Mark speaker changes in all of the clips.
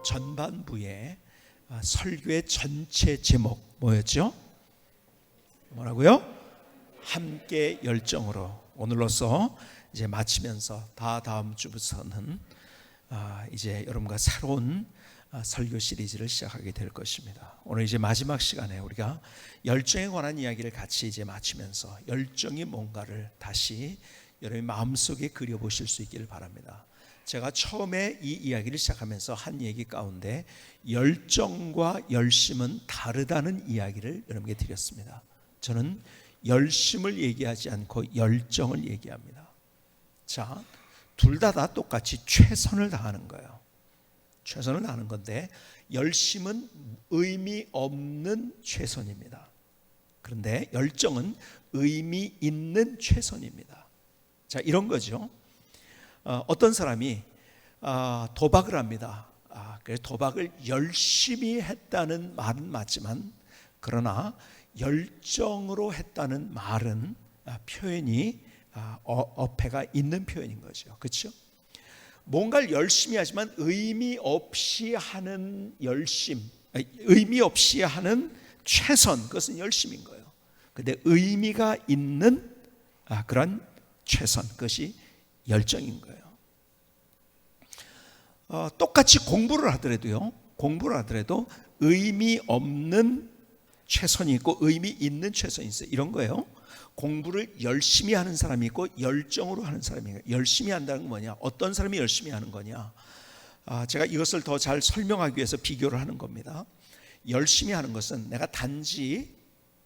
Speaker 1: 전반부에 설교의 전체 제목 뭐였죠? 뭐라고요? 함께 열정으로. 오늘로써 이제 마치면서 다음 주부터는 이제 여러분과 새로운 설교 시리즈를 시작하게 될 것입니다. 오늘 이제 마지막 시간에 우리가 열정에 관한 이야기를 같이 이제 마치면서 열정이 뭔가를 다시 여러분 마음속에 그려보실 수 있기를 바랍니다. 제가 처음에 이 이야기를 시작하면서 한 얘기 가운데 열정과 열심은 다르다는 이야기를 여러분께 드렸습니다. 저는 열심을 얘기하지 않고 열정을 얘기합니다. 자, 둘 다 똑같이 최선을 다하는 거예요. 최선을 다하는 건데 열심은 의미 없는 최선입니다. 그런데 열정은 의미 있는 최선입니다. 자, 이런 거죠. 어떤 사람이 도박을 합니다. 그래서 도박을 열심히 했다는 말은 맞지만 그러나 열정으로 했다는 말은 표현이 어폐가 있는 표현인 거죠. 그렇죠? 뭔가를 열심히 하지만 의미 없이 하는 열심, 의미 없이 하는 최선, 그것은 열심인 거예요. 그런데 의미가 있는 그런 최선, 그것이 열정인 거예요. 똑같이 공부를 하더라도 의미 없는 최선이 있고 의미 있는 최선이 있어요. 이런 거예요. 공부를 열심히 하는 사람이 있고 열정으로 하는 사람이 있어요. 열심히 한다는 건 뭐냐? 어떤 사람이 열심히 하는 거냐? 제가 이것을 더 잘 설명하기 위해서 비교를 하는 겁니다. 열심히 하는 것은 내가 단지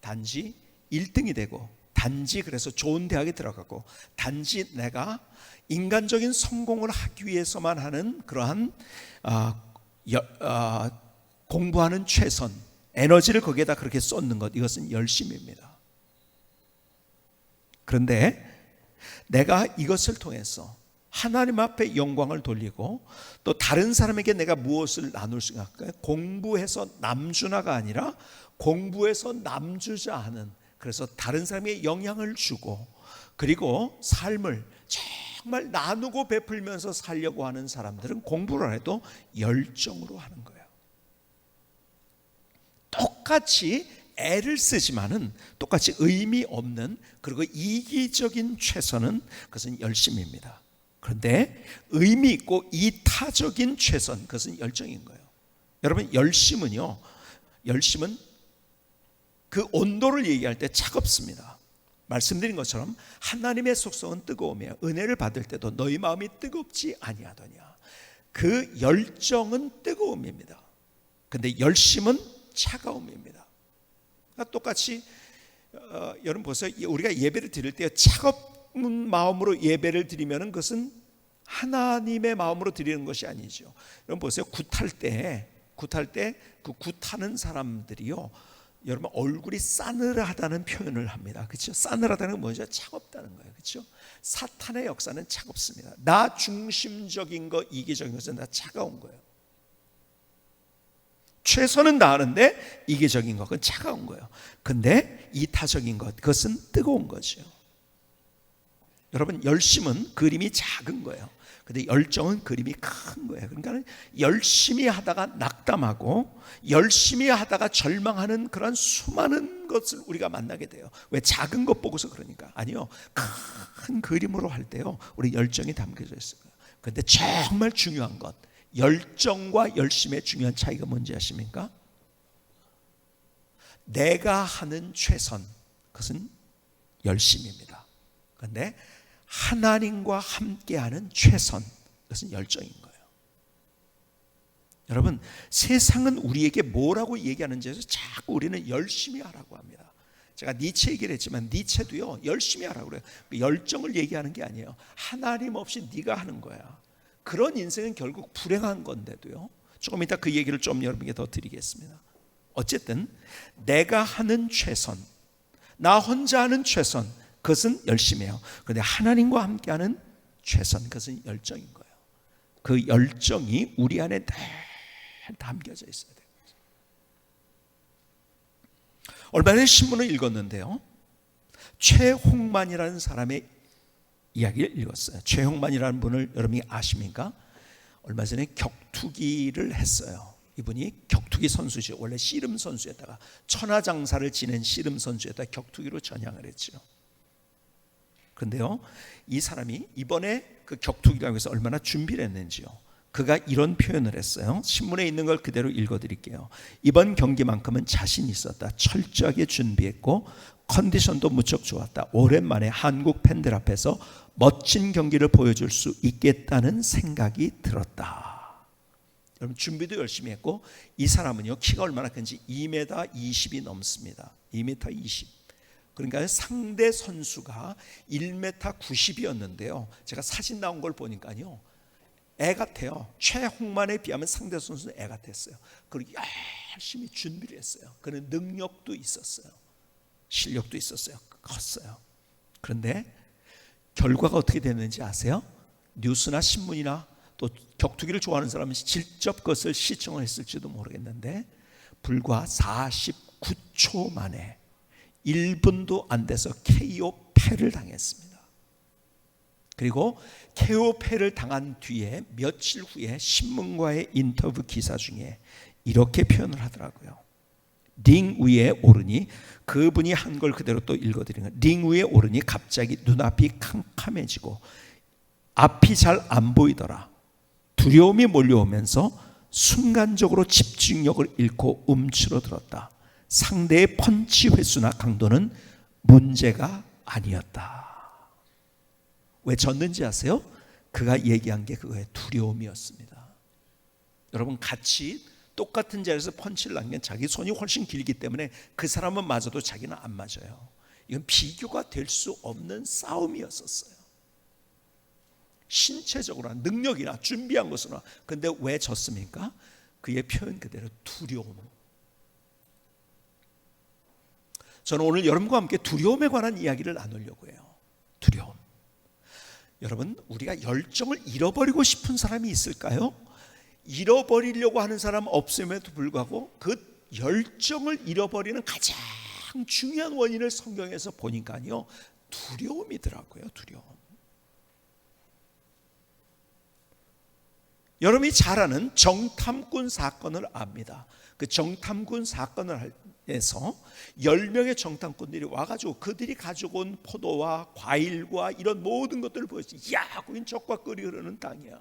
Speaker 1: 1등이 되고 단지 그래서 좋은 대학에 들어가고 단지 내가 인간적인 성공을 하기 위해서만 하는 그러한 공부하는 최선, 에너지를 거기에다 그렇게 쏟는 것, 이것은 열심입니다. 그런데 내가 이것을 통해서 하나님 앞에 영광을 돌리고 또 다른 사람에게 내가 무엇을 나눌 수 있을까요? 공부해서 남주나가 아니라 공부해서 남주자 하는, 그래서 다른 사람에게 영향을 주고 그리고 삶을 정말 나누고 베풀면서 살려고 하는 사람들은 공부를 해도 열정으로 하는 거예요. 똑같이 애를 쓰지만은 똑같이 의미 없는 그리고 이기적인 최선은 그것은 열심입니다. 그런데 의미 있고 이타적인 최선, 그것은 열정인 거예요. 여러분, 열심은 그 온도를 얘기할 때 차갑습니다. 말씀드린 것처럼 하나님의 속성은 뜨거우며 은혜를 받을 때도 너희 마음이 뜨겁지 아니하더냐. 그 열정은 뜨거움입니다. 그런데 열심은 차가움입니다. 그러니까 똑같이 여러분 보세요. 우리가 예배를 드릴 때 차가운 마음으로 예배를 드리면 그것은 하나님의 마음으로 드리는 것이 아니죠. 여러분 보세요. 굿할 때 그 굿하는 사람들이요, 여러분 얼굴이 싸늘하다는 표현을 합니다. 그렇죠? 싸늘하다는 건 뭐죠? 차갑다는 거예요. 그렇죠? 사탄의 역사는 차갑습니다. 나 중심적인 거, 이기적인 것은 다 차가운 거예요. 최선은 다하는데 이기적인 것, 그건 차가운 거예요. 근데 이타적인 것, 그것은 뜨거운 거죠. 여러분, 열심은 그림이 작은 거예요. 근데 열정은 그림이 큰 거예요. 그러니까 열심히 하다가 낙담하고 열심히 하다가 절망하는 그런 수많은 것을 우리가 만나게 돼요. 왜? 작은 것 보고서 그러니까. 아니요, 큰 그림으로 할 때요, 우리 열정이 담겨져 있어요. 근데 정말 중요한 것, 열정과 열심의 중요한 차이가 뭔지 아십니까? 내가 하는 최선, 그것은 열심입니다. 그런데 하나님과 함께하는 최선, 그것은 열정인 거예요. 여러분, 세상은 우리에게 뭐라고 얘기하는지 해서 자꾸 우리는 열심히 하라고 합니다. 제가 니체 얘기를 했지만 니체도요, 열심히 하라고 그래요. 열정을 얘기하는 게 아니에요. 하나님 없이 네가 하는 거야. 그런 인생은 결국 불행한 건데도요, 조금 이따 그 얘기를 좀 여러분께 더 드리겠습니다. 어쨌든 내가 하는 최선, 나 혼자 하는 최선, 그것은 열심이에요. 그런데 하나님과 함께하는 최선, 그것은 열정인 거예요. 그 열정이 우리 안에 다 담겨져 있어야 돼요. 얼마 전에 신문을 읽었는데요, 최홍만이라는 사람의 이야기를 읽었어요. 최홍만이라는 분을 여러분이 아십니까? 얼마 전에 격투기를 했어요. 이분이 격투기 선수죠. 원래 씨름 선수에다가 천하장사를 지낸 씨름 선수에다 격투기로 전향을 했죠. 그런데요, 이 사람이 이번에 그 격투기를 위해서 얼마나 준비를 했는지요. 그가 이런 표현을 했어요. 신문에 있는 걸 그대로 읽어드릴게요. 이번 경기만큼은 자신 있었다. 철저하게 준비했고 컨디션도 무척 좋았다. 오랜만에 한국 팬들 앞에서 멋진 경기를 보여줄 수 있겠다는 생각이 들었다. 여러분, 준비도 열심히 했고, 이 사람은요, 키가 얼마나 큰지 2m 20이 넘습니다. 2m 20. 그러니까 상대 선수가 1m 90이었는데요. 제가 사진 나온 걸 보니까요, 애 같아요. 최홍만에 비하면 상대 선수는 애 같았어요. 그리고 열심히 준비를 했어요. 그는 능력도 있었어요. 실력도 있었어요. 컸어요. 그런데 결과가 어떻게 됐는지 아세요? 뉴스나 신문이나 또 격투기를 좋아하는 사람은 직접 그것을 시청을 했을지도 모르겠는데, 불과 49초 만에 1분도 안 돼서 KO 패를 당했습니다. 그리고 KO 패를 당한 뒤에 며칠 후에 신문과의 인터뷰 기사 중에 이렇게 표현을 하더라고요. 링 위에 오르니, 그분이 한 걸 그대로 또 읽어드리는 거예요. 링 위에 오르니 갑자기 눈앞이 캄캄해지고 앞이 잘 안 보이더라. 두려움이 몰려오면서 순간적으로 집중력을 잃고 움츠러들었다. 상대의 펀치 횟수나 강도는 문제가 아니었다. 왜 졌는지 아세요? 그가 얘기한 게 그거의 두려움이었습니다. 여러분, 같이 똑같은 자리에서 펀치를 남긴 자기 손이 훨씬 길기 때문에 그 사람은 맞아도 자기는 안 맞아요. 이건 비교가 될 수 없는 싸움이었었어요. 신체적으로나 능력이나 준비한 것으로나. 근데 왜 졌습니까? 그의 표현 그대로 두려움. 저는 오늘 여러분과 함께 두려움에 관한 이야기를 나누려고 해요. 두려움. 여러분, 우리가 열정을 잃어버리고 싶은 사람이 있을까요? 잃어버리려고 하는 사람 없음에도 불구하고 그 열정을 잃어버리는 가장 중요한 원인을 성경에서 보니까요, 두려움이더라고요. 두려움. 여러분이 잘 아는 정탐꾼 사건을 압니다. 그 정탐꾼 사건을 해서 10명의 정탐꾼들이 와가지고 그들이 가지고 온 포도와 과일과 이런 모든 것들을 보여주지. 야, 거긴 적과 꿀이 흐르는 땅이야.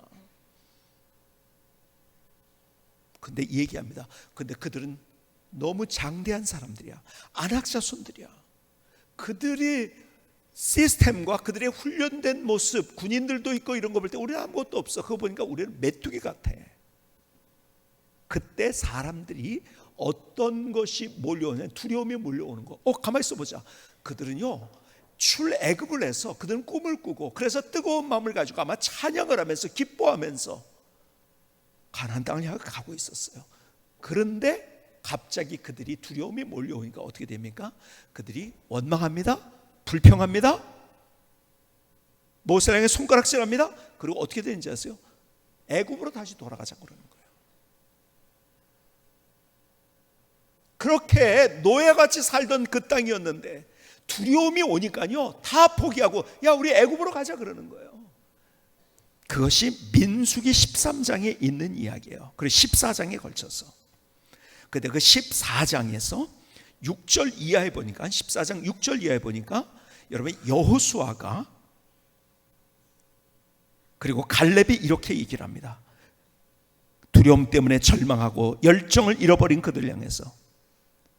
Speaker 1: 근데 얘기합니다. 근데 그들은 너무 장대한 사람들이야. 안악자손들이야. 그들이 시스템과 그들의 훈련된 모습, 군인들도 있고 이런 거 볼 때 우리는 아무것도 없어. 그거 보니까 우리는 메뚜기 같아. 그때 사람들이 어떤 것이 몰려오냐, 두려움이 몰려오는 거. 가만히 있어보자. 그들은요, 출애굽을 해서 그들은 꿈을 꾸고, 그래서 뜨거운 마음을 가지고 아마 찬양을 하면서 기뻐하면서 가나안 땅을 향해 가고 있었어요. 그런데 갑자기 그들이 두려움이 몰려오니까 어떻게 됩니까? 그들이 원망합니다. 불평합니다. 모세를 향해 손가락질합니다. 그리고 어떻게 되는지 아세요? 애굽으로 다시 돌아가자고 그러는 거예요. 그렇게 노예같이 살던 그 땅이었는데 두려움이 오니까요, 다 포기하고 야, 우리 애굽으로 가자 그러는 거예요. 그것이 민수기 13장에 있는 이야기예요. 그리고 14장에 걸쳐서. 근데 그 14장에서 6절 이하에 보니까, 14장 6절 이하에 보니까 여러분, 여호수아가 그리고 갈렙이 이렇게 얘기를 합니다. 두려움 때문에 절망하고 열정을 잃어버린 그들을 향해서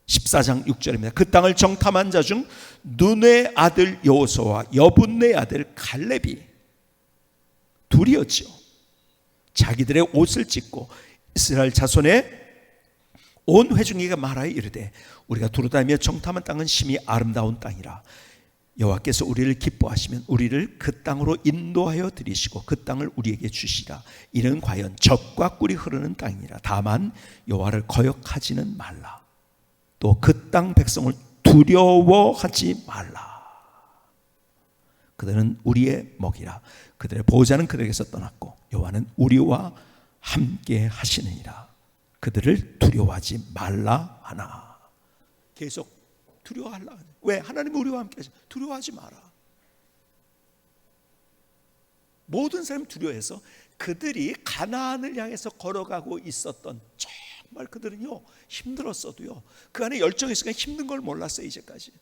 Speaker 1: 14장 6절입니다. 그 땅을 정탐한 자 중 눈의 아들 여호수아와 여분의 아들 갈렙이 둘이었죠. 자기들의 옷을 찢고 이스라엘 자손의 온 회중에게 말하여 이르되 우리가 두루다니며 정탐한 땅은 심히 아름다운 땅이라. 여호와께서 우리를 기뻐하시면 우리를 그 땅으로 인도하여 들이시고 그 땅을 우리에게 주시라. 이는 과연 젖과 꿀이 흐르는 땅이라. 다만 여호와를 거역하지는 말라. 또 그 땅 백성을 두려워하지 말라. 그들은 우리의 먹이라. 그들의 보호자는 그들에게서 떠났고 여호와는 우리와 함께 하시느니라. 그들을 두려워하지 말라 하나. 계속 두려워하려. 왜? 하나님이 우리와 함께 하시니 두려워하지 마라. 모든 사람이 두려워해서 그들이 가나안을 향해서 걸어가고 있었던, 정말 그들은요 힘들었어도요 그 안에 열정이 있으니까 힘든 걸 몰랐어요. 이제까지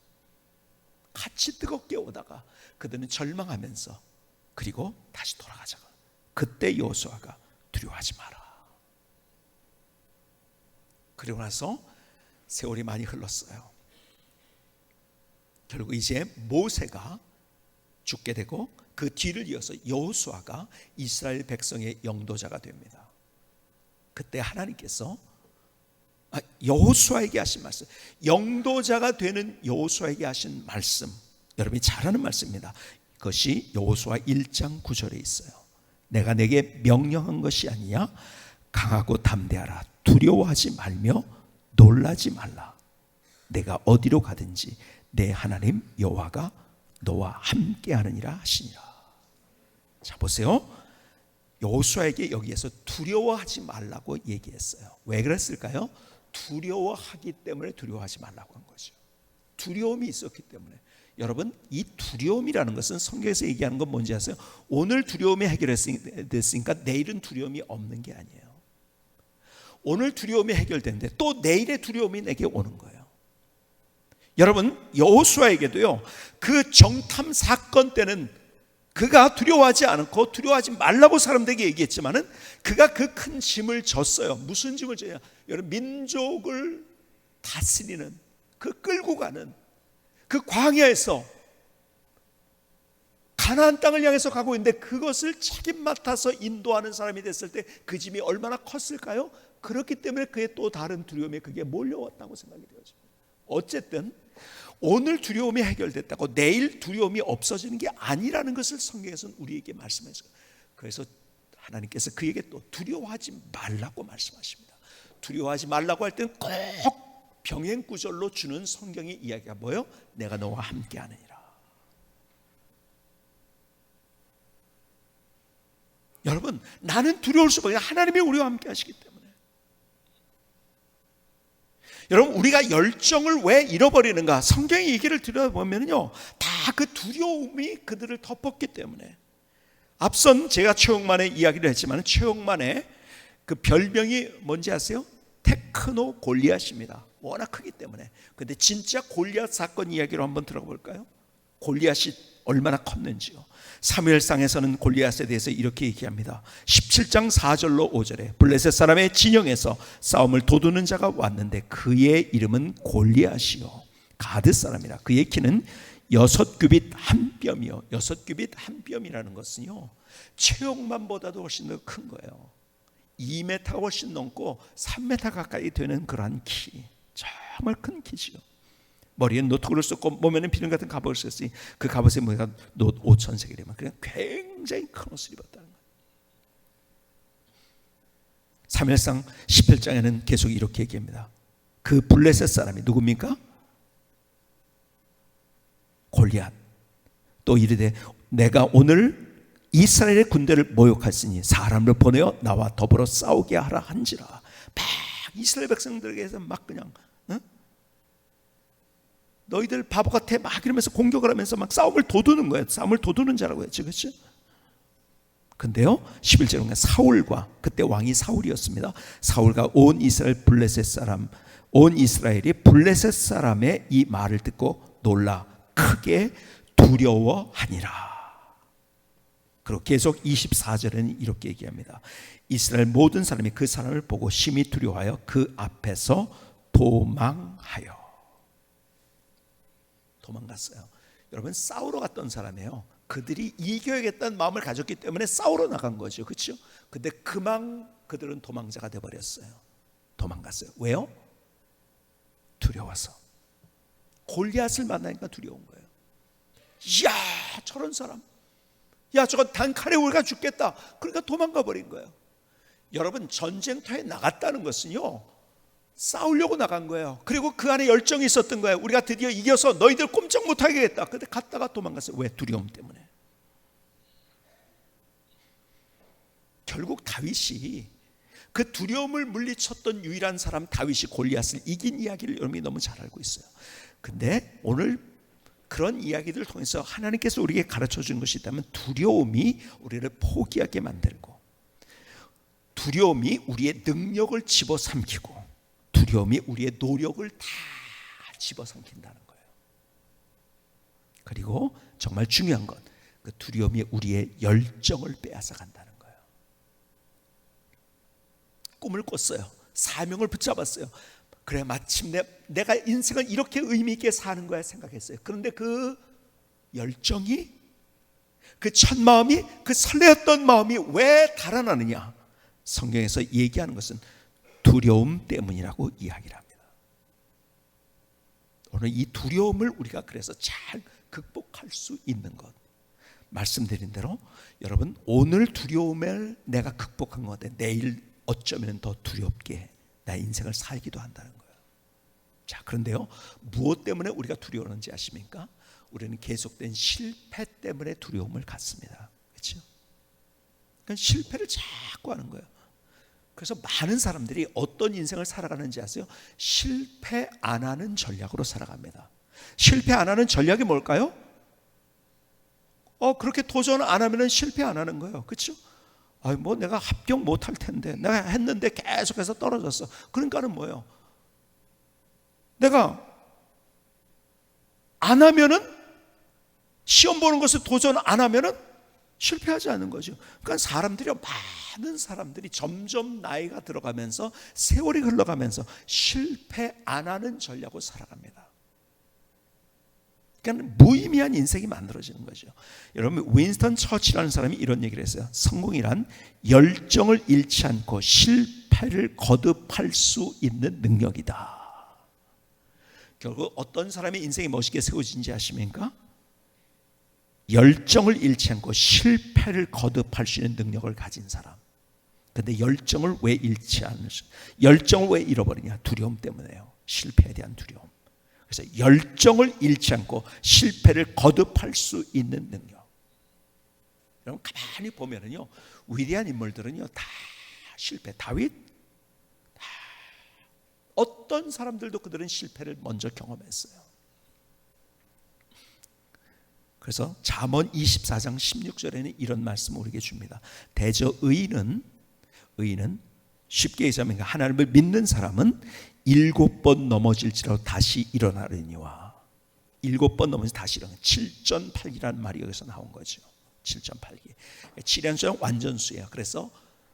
Speaker 1: 같이 뜨겁게 오다가 그들은 절망하면서 그리고 다시 돌아가자가. 그때 여호수아가 두려워하지 마라. 그리고 나서 세월이 많이 흘렀어요. 결국 이제 모세가 죽게 되고 그 뒤를 이어서 여호수아가 이스라엘 백성의 영도자가 됩니다. 그때 하나님께서 여호수아에게 하신 말씀, 영도자가 되는 여호수아에게 하신 말씀, 여러분이 잘 아는 말씀입니다. 그것이 여호수아 1장 9절에 있어요. 내가 내게 명령한 것이 아니냐, 강하고 담대하라, 두려워하지 말며 놀라지 말라. 내가 어디로 가든지 내 하나님 여호와가 너와 함께하느니라 하시니라. 자 보세요. 여호수아에게 여기에서 두려워하지 말라고 얘기했어요. 왜 그랬을까요? 두려워하기 때문에 두려워하지 말라고 한 거죠. 두려움이 있었기 때문에. 여러분, 이 두려움이라는 것은 성경에서 얘기하는 건 뭔지 아세요? 오늘 두려움이 해결됐으니까 내일은 두려움이 없는 게 아니에요. 오늘 두려움이 해결됐는데 또 내일의 두려움이 내게 오는 거예요. 여러분, 여호수아에게도요 그 정탐 사건 때는 그가 두려워하지 않고 두려워하지 말라고 사람들에게 얘기했지만은 그가 그 큰 짐을 졌어요. 무슨 짐을 져요? 여러분, 민족을 다스리는, 그 끌고 가는 그 광야에서 가나안 땅을 향해서 가고 있는데 그것을 책임 맡아서 인도하는 사람이 됐을 때 그 짐이 얼마나 컸을까요? 그렇기 때문에 그의 또 다른 두려움이 그게 몰려왔다고 생각이 되어집니다. 어쨌든 오늘 두려움이 해결됐다고 내일 두려움이 없어지는 게 아니라는 것을 성경에서는 우리에게 말씀하셔요. 그래서 하나님께서 그에게 또 두려워하지 말라고 말씀하십니다. 두려워하지 말라고 할 때는 꼭 병행구절로 주는 성경의 이야기가 뭐예요? 내가 너와 함께하느니라. 여러분, 나는 두려울 수가 없어요. 하나님이 우리와 함께 하시기 때문에. 여러분, 우리가 열정을 왜 잃어버리는가? 성경의 얘기를 들어보면요 다 그 두려움이 그들을 덮었기 때문에. 앞선 제가 최홍만의 이야기를 했지만 최홍만의 그 별명이 뭔지 아세요? 테크노 골리앗입니다. 워낙 크기 때문에. 근데 진짜 골리앗 사건 이야기로 한번 들어볼까요? 골리앗이 얼마나 컸는지요. 사무엘상에서는 골리앗에 대해서 이렇게 얘기합니다. 17장 4절로 5절에 블레셋 사람의 진영에서 싸움을 도두는 자가 왔는데 그의 이름은 골리앗이요 가드 사람이라. 그의 키는 6규빗 한 뼘이요. 6규빗 한 뼘이라는 것은요 최홍만보다도 훨씬 더 큰 거예요. 2m 훨씬 넘고 3m 가까이 되는 그러한 키, 정말 큰 키지요. 머리에 노트구를 썼고 몸에는 비늘 같은 갑옷을 썼으니 그 갑옷의 무게가 놋 5,000세겔이면 그냥 굉장히 큰 옷을 입었다는 거예요. 사무엘상 17장에는 계속 이렇게 얘기합니다. 그 블레셋 사람이 누굽니까? 골리앗. 또 이르되 내가 오늘 이스라엘의 군대를 모욕했으니 사람을 보내어 나와 더불어 싸우게 하라 한지라. 막 이스라엘 백성들에게서 막 그냥 너희들 바보 같아 막 이러면서 공격을 하면서 막 싸움을 도두는 거예요. 싸움을 도두는 자라고 했죠. 그렇죠? 근데요 11절에 사울과, 그때 왕이 사울이었습니다. 사울과 온 이스라엘 블레셋 사람, 온 이스라엘이 블레셋 사람의 이 말을 듣고 놀라 크게 두려워하니라. 그리고 계속 24절에는 이렇게 얘기합니다. 이스라엘 모든 사람이 그 사람을 보고 심히 두려워하여 그 앞에서 도망하여. 도망갔어요. 여러분, 싸우러 갔던 사람이에요. 그들이 이겨야겠다는 마음을 가졌기 때문에 싸우러 나간 거죠. 그렇죠? 근데 그만 그들은 도망자가 되어버렸어요. 도망갔어요. 왜요? 두려워서. 골리앗을 만나니까 두려운 거예요. 이야, 저런 사람, 야 저건 단칼에 우리가 죽겠다. 그러니까 도망가 버린 거예요. 여러분, 전쟁터에 나갔다는 것은요 싸우려고 나간 거예요. 그리고 그 안에 열정이 있었던 거예요. 우리가 드디어 이겨서 너희들 꼼짝 못하게 하겠다. 근데 갔다가 도망갔어요. 왜? 두려움 때문에. 결국 다윗이 그 두려움을 물리쳤던 유일한 사람 다윗이 골리앗을 이긴 이야기를 여러분이 너무 잘 알고 있어요. 근데 오늘 그런 이야기들을 통해서 하나님께서 우리에게 가르쳐 주는 것이 있다면 두려움이 우리를 포기하게 만들고 두려움이 우리의 능력을 집어삼키고 두려움이 우리의 노력을 다 집어삼킨다는 거예요. 그리고 정말 중요한 건 그 두려움이 우리의 열정을 빼앗아 간다는 거예요. 꿈을 꿨어요. 사명을 붙잡았어요. 그래, 마침내 내가 인생을 이렇게 의미 있게 사는 거야 생각했어요. 그런데 그 열정이, 그 첫 마음이, 그 설레었던 마음이 왜 달아나느냐? 성경에서 얘기하는 것은 두려움 때문이라고 이야기를 합니다. 오늘 이 두려움을 우리가 그래서 잘 극복할 수 있는 것, 말씀드린 대로 여러분, 오늘 두려움을 내가 극복한 것 같아 내일 어쩌면 더 두렵게 나의 인생을 살기도 한다는 거예요. 자, 그런데요, 무엇 때문에 우리가 두려워하는지 아십니까? 우리는 계속된 실패 때문에 두려움을 갖습니다. 그렇죠? 그러니까 실패를 자꾸 하는 거예요. 그래서 많은 사람들이 어떤 인생을 살아가는지 아세요? 실패 안 하는 전략으로 살아갑니다. 실패 안 하는 전략이 뭘까요? 그렇게 도전 안 하면 실패 안 하는 거예요. 그렇죠? 뭐 내가 합격 못 할 텐데, 내가 했는데 계속해서 떨어졌어. 그러니까는 뭐예요? 내가 안 하면은, 시험 보는 것을 도전 안 하면은 실패하지 않는 거죠. 그러니까 많은 사람들이 점점 나이가 들어가면서, 세월이 흘러가면서 실패 안 하는 전략으로 살아갑니다. 그러니까 무의미한 인생이 만들어지는 거죠. 여러분, 윈스턴 처칠이라는 사람이 이런 얘기를 했어요. 성공이란 열정을 잃지 않고 실패를 거듭할 수 있는 능력이다. 결국 어떤 사람의 인생이 멋있게 세워진지 아십니까? 열정을 잃지 않고 실패를 거듭할 수 있는 능력을 가진 사람. 그런데 열정을 왜 잃지 않으시? 열정을 왜 잃어버리냐? 두려움 때문에요. 실패에 대한 두려움. 그래서 열정을 잃지 않고 실패를 거듭할 수 있는 능력. 여러분, 가만히 보면은요, 위대한 인물들은요 다 실패. 다윗, 어떤 사람들도 그들은 실패를 먼저 경험했어요. 그래서 잠언 24장 16절에는 이런 말씀을 우리에게 줍니다. 대저 의인은 쉽게 얘기하면 하나님을 믿는 사람은 7번 넘어질지라도 다시 일어나려니와. 7번 넘어서 다시 일어나. 7전팔기라는 말이 여기서 나온 거죠. 7전팔기. 7연속 완전수예요. 그래서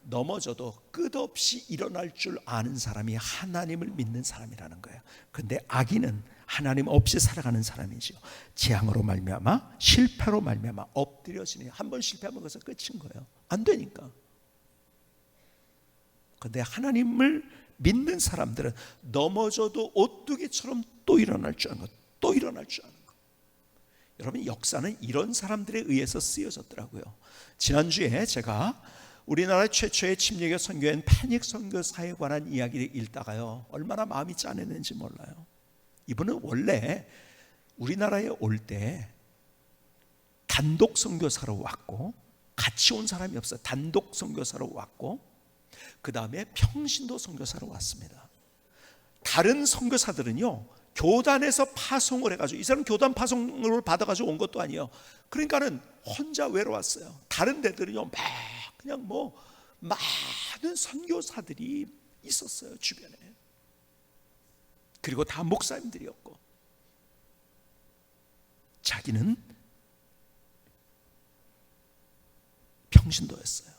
Speaker 1: 넘어져도 끝없이 일어날 줄 아는 사람이 하나님을 믿는 사람이라는 거예요. 그런데 악인은 하나님 없이 살아가는 사람이죠. 재앙으로 말미암아, 실패로 말미암아 엎드려지는, 한번 실패하면 그것은 끝인 거예요. 안 되니까. 그런데 하나님을 믿는 사람들은 넘어져도 오뚜기처럼 또 일어날 줄 아는 것, 또 일어날 줄 아는 것. 여러분, 역사는 이런 사람들에 의해서 쓰여졌더라고요. 지난주에 제가 우리나라 최초의 침례교 선교인 패닉 선교사에 관한 이야기를 읽다가요, 얼마나 마음이 짠했는지 몰라요. 이분은 원래 우리나라에 올 때 단독 선교사로 왔고, 같이 온 사람이 없어요. 단독 선교사로 왔고, 그 다음에 평신도 선교사로 왔습니다. 다른 선교사들은요, 교단에서 파송을 해가지고, 이 사람은 교단 파송을 받아가지고 온 것도 아니에요. 그러니까는 혼자 외로웠어요. 다른 데들은요, 그냥 많은 선교사들이 있었어요, 주변에. 그리고 다 목사님들이었고, 자기는 평신도였어요.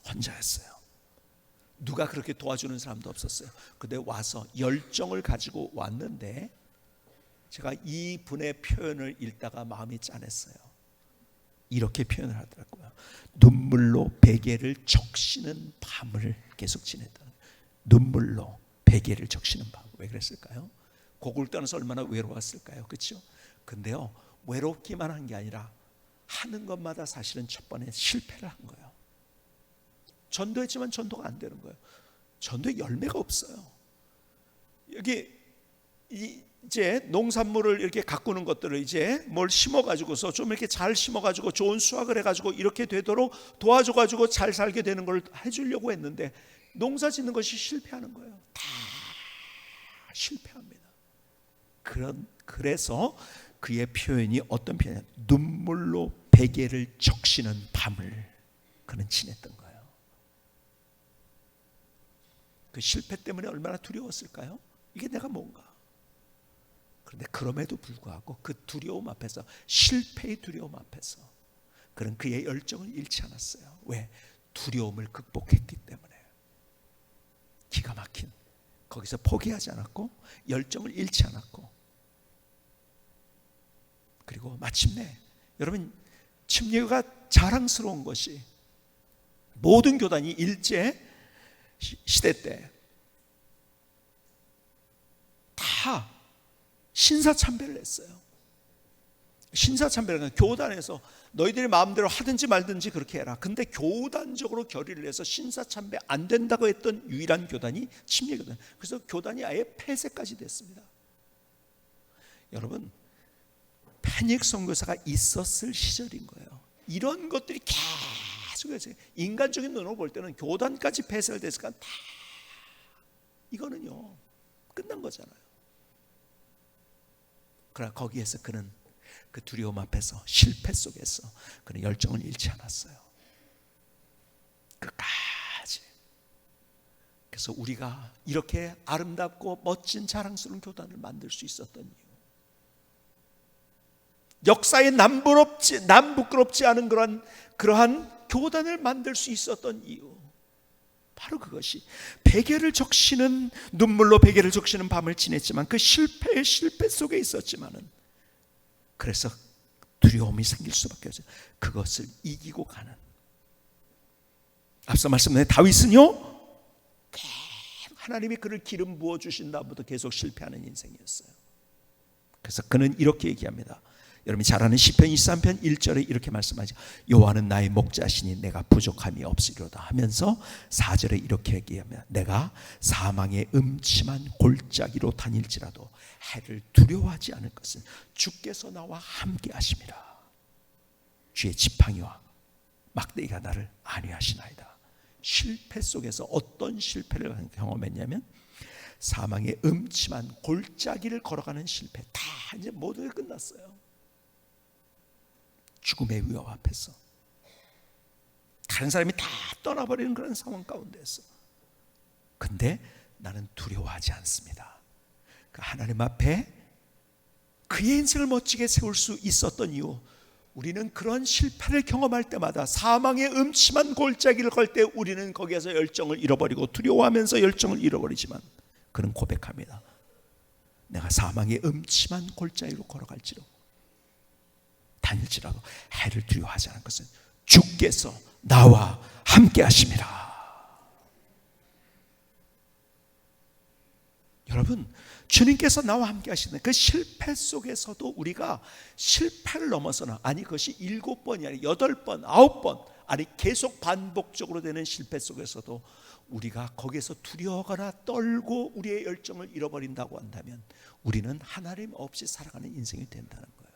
Speaker 1: 혼자였어요. 누가 그렇게 도와주는 사람도 없었어요. 그런데 와서 열정을 가지고 왔는데, 제가 이 분의 표현을 읽다가 마음이 짠했어요. 이렇게 표현을 하더라고요. 눈물로 베개를 적시는 밤을 계속 지냈다. 눈물로 베개를 적시는 밤. 왜 그랬을까요? 곡을 떠나서 얼마나 외로웠을까요? 그렇죠? 근데요, 외롭기만 한 게 아니라 하는 것마다 사실은 첫 번에 실패를 한 거예요. 전도했지만 전도가 안 되는 거예요. 전도에 열매가 없어요. 여기 이제 농산물을 이렇게 가꾸는 것들을 이제 뭘 심어가지고서 좀 이렇게 잘 심어가지고 좋은 수확을 해가지고 이렇게 되도록 도와줘가지고 잘 살게 되는 걸 해주려고 했는데, 농사 짓는 것이 실패하는 거예요. 다 실패합니다. 그래서 그의 표현이 어떤 표현이냐? 눈물로 베개를 적시는 밤을 그는 지냈던 거예요. 그 실패 때문에 얼마나 두려웠을까요? 이게 내가 뭔가. 그런데 그럼에도 불구하고 그 두려움 앞에서, 실패의 두려움 앞에서 그는 그의 열정을 잃지 않았어요. 왜? 두려움을 극복했기 때문에. 기가 막힌, 거기서 포기하지 않았고 열정을 잃지 않았고, 그리고 마침내 여러분, 침례가 자랑스러운 것이 모든 교단이 일제 시대 때 다 신사참배를 했어요. 신사참배는 교단에서 너희들이 마음대로 하든지 말든지 그렇게 해라. 근데 교단적으로 결의를 해서 신사참배 안 된다고 했던 유일한 교단이 침례교단. 그래서 교단이 아예 폐쇄까지 됐습니다. 여러분, 패닉 선교사가 있었을 시절인 거예요. 이런 것들이 계속해서 인간적인 눈으로 볼 때는 교단까지 폐쇄가 됐으니까 다 이거는요 끝난 거잖아요. 그러나 거기에서 그는 그 두려움 앞에서, 실패 속에서 그는 열정을 잃지 않았어요. 끝까지. 그래서 우리가 이렇게 아름답고 멋진 자랑스러운 교단을 만들 수 있었던 이유, 역사에 남부끄럽지 않은 그러한 교단을 만들 수 있었던 이유, 바로 그것이 눈물로 베개를 적시는 밤을 지냈지만 그 실패 속에 있었지만은, 그래서 두려움이 생길 수밖에 없어요. 그것을 이기고 가는. 앞서 말씀드린 다윗은요, 하나님이 그를 기름 부어주신 다음부터 계속 실패하는 인생이었어요. 그래서 그는 이렇게 얘기합니다. 여러분이 잘 아는 시편 23편 1절에 이렇게 말씀하죠. 여호와는 나의 목자시니 내가 부족함이 없으리로다 하면서 4절에 이렇게 얘기하면, 내가 사망의 음침한 골짜기로 다닐지라도 해를 두려워하지 않을 것은 주께서 나와 함께 하심이라. 주의 지팡이와 막대기가 나를 안위하시나이다. 실패 속에서 어떤 실패를 경험했냐면, 사망의 음침한 골짜기를 걸어가는 실패. 다 이제 모두 끝났어요. 죽음의 위협 앞에서 다른 사람이 다 떠나버리는 그런 상황 가운데서, 근데 나는 두려워하지 않습니다. 그 하나님 앞에 그의 인생을 멋지게 세울 수 있었던 이유, 우리는 그런 실패를 경험할 때마다, 사망의 음침한 골짜기를 걸 때 우리는 거기에서 열정을 잃어버리고 두려워하면서 열정을 잃어버리지만, 그는 고백합니다. 내가 사망의 음침한 골짜기로 걸어갈지라도, 다닐지라도 해를 두려워하지 않을 것은 주께서 나와 함께 하심이라. 여러분, 주님께서 나와 함께 하시는 그 실패 속에서도 우리가 실패를 넘어서는, 아니 그것이 7번이 아니라 8번, 9번, 아니 계속 반복적으로 되는 실패 속에서도 우리가 거기에서 두려워하거나 떨고 우리의 열정을 잃어버린다고 한다면, 우리는 하나님 없이 살아가는 인생이 된다는 거예요.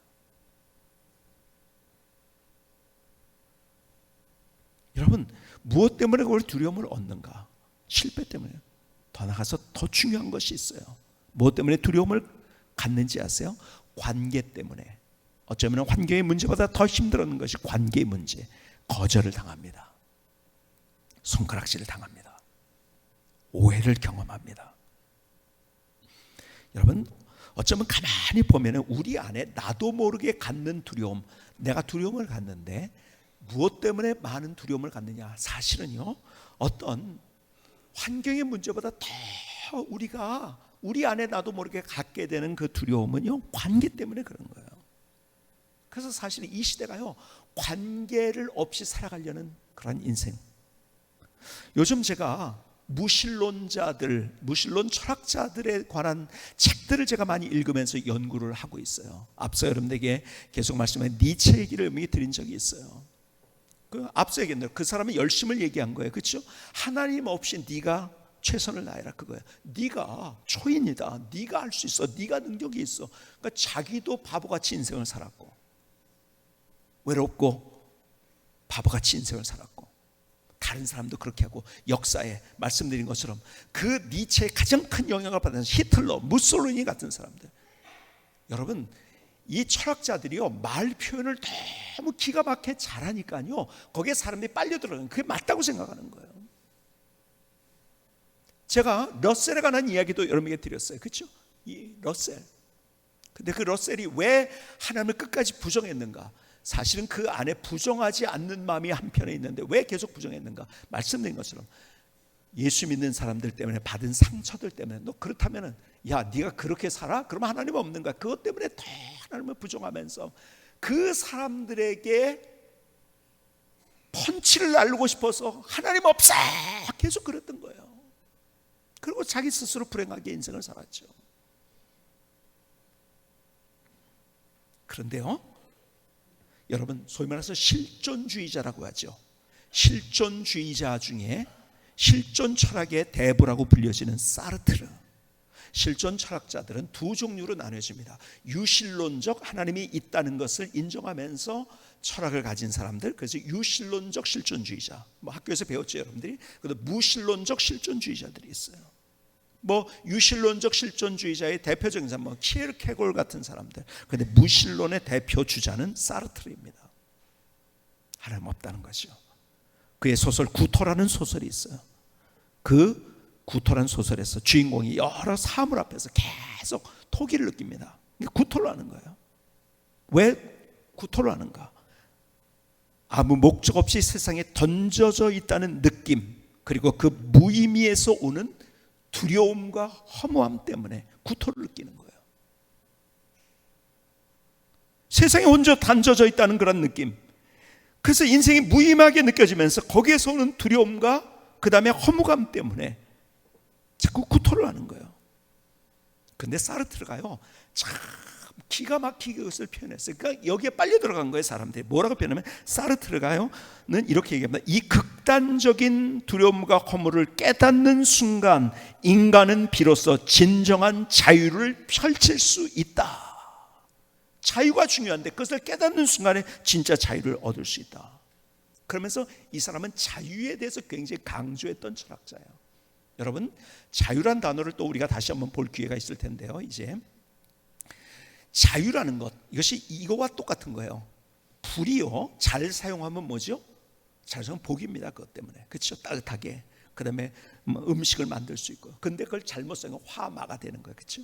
Speaker 1: 여러분, 무엇 때문에 그걸 두려움을 얻는가? 실패 때문에. 더 나가서 더 중요한 것이 있어요. 무엇 때문에 두려움을 갖는지 아세요? 관계 때문에. 어쩌면 환경의 문제보다 더 힘들었는 것이 관계의 문제. 거절을 당합니다. 손가락질을 당합니다. 오해를 경험합니다. 여러분, 어쩌면 가만히 보면 우리 안에 나도 모르게 갖는 두려움, 내가 두려움을 갖는데 무엇 때문에 많은 두려움을 갖느냐? 사실은요, 어떤 환경의 문제보다 더 우리가 우리 안에 나도 모르게 갖게 되는 그 두려움은요, 관계 때문에 그런 거예요. 그래서 사실 이 시대가요, 관계를 없이 살아가려는 그런 인생. 요즘 제가 무신론 철학자들에 관한 책들을 제가 많이 읽으면서 연구를 하고 있어요. 앞서 여러분들에게 계속 말씀한 니체 얘기를 드린 적이 있어요. 앞서 얘기했는데 그 사람은 열심을 얘기한 거예요. 그렇죠? 하나님 없이 네가 최선을 다해라, 그거예요. 네가 초인이다. 네가 할 수 있어. 네가 능력이 있어. 그러니까 자기도 바보같이 인생을 살았고, 외롭고 바보같이 인생을 살았고, 다른 사람도 그렇게 하고, 역사에 말씀드린 것처럼 그 니체의 가장 큰 영향을 받은 히틀러, 무솔리니 같은 사람들. 여러분, 이 철학자들이요, 말 표현을 너무 기가 막히게 잘하니까요, 거기에 사람들이 빨려 들어가는, 그게 맞다고 생각하는 거예요. 제가 러셀에 관한 이야기도 여러분에게 드렸어요. 그렇죠? 이 러셀. 근데 그 러셀이 왜 하나님을 끝까지 부정했는가? 사실은 그 안에 부정하지 않는 마음이 한편에 있는데 왜 계속 부정했는가? 말씀드린 것처럼 예수 믿는 사람들 때문에 받은 상처들 때문에, 너 그렇다면은 야 네가 그렇게 살아? 그러면 하나님 없는 거야. 그것 때문에 더 하나님을 부정하면서 그 사람들에게 펀치를 날리고 싶어서 하나님 없어 계속 그랬던 거예요. 그리고 자기 스스로 불행하게 인생을 살았죠. 그런데요, 여러분, 소위 말해서 실존주의자라고 하죠. 실존주의자 중에 실존 철학의 대부라고 불려지는 사르트르. 실존 철학자들은 두 종류로 나눠집니다. 유실론적 하나님이 있다는 것을 인정하면서 철학을 가진 사람들, 그래서 유실론적 실존주의자. 뭐 학교에서 배웠죠, 여러분들이. 그리고 무실론적 실존주의자들이 있어요. 뭐 유실론적 실존주의자의 대표적인 사람, 뭐 키에르케골 같은 사람들. 그런데 무실론의 대표 주자는 사르트르입니다. 하나님 없다는 거죠. 그의 소설 구토라는 소설이 있어요. 그 구토라는 소설에서 주인공이 여러 사물 앞에서 계속 토기를 느낍니다. 구토를 하는 거예요. 왜 구토를 하는가? 아무 목적 없이 세상에 던져져 있다는 느낌, 그리고 그 무의미에서 오는 두려움과 허무함 때문에 구토를 느끼는 거예요. 세상에 혼자 던져져 있다는 그런 느낌, 그래서 인생이 무의미하게 느껴지면서 거기에서 오는 두려움과 그 다음에 허무감 때문에 자꾸 구토를 하는 거예요. 근데 사르트르가요 참 기가 막히게 그것을 표현했어요. 그러니까 여기에 빨리 들어간 거예요. 사람들이 뭐라고 표현하면, 사르트르가요는 이렇게 얘기합니다. 이 극단적인 두려움과 허물을 깨닫는 순간 인간은 비로소 진정한 자유를 펼칠 수 있다. 자유가 중요한데 그것을 깨닫는 순간에 진짜 자유를 얻을 수 있다. 그러면서 이 사람은 자유에 대해서 굉장히 강조했던 철학자예요. 여러분, 자유란 단어를 또 우리가 다시 한번 볼 기회가 있을 텐데요. 이제 자유라는 것, 이것이 이거와 똑같은 거예요. 불이요, 잘 사용하면 뭐죠? 잘 사용하면 복입니다. 그것 때문에. 그렇죠? 따뜻하게. 그 다음에 음식을 만들 수 있고요. 근데 그걸 잘못 사용하면 화마가 되는 거예요. 그렇죠?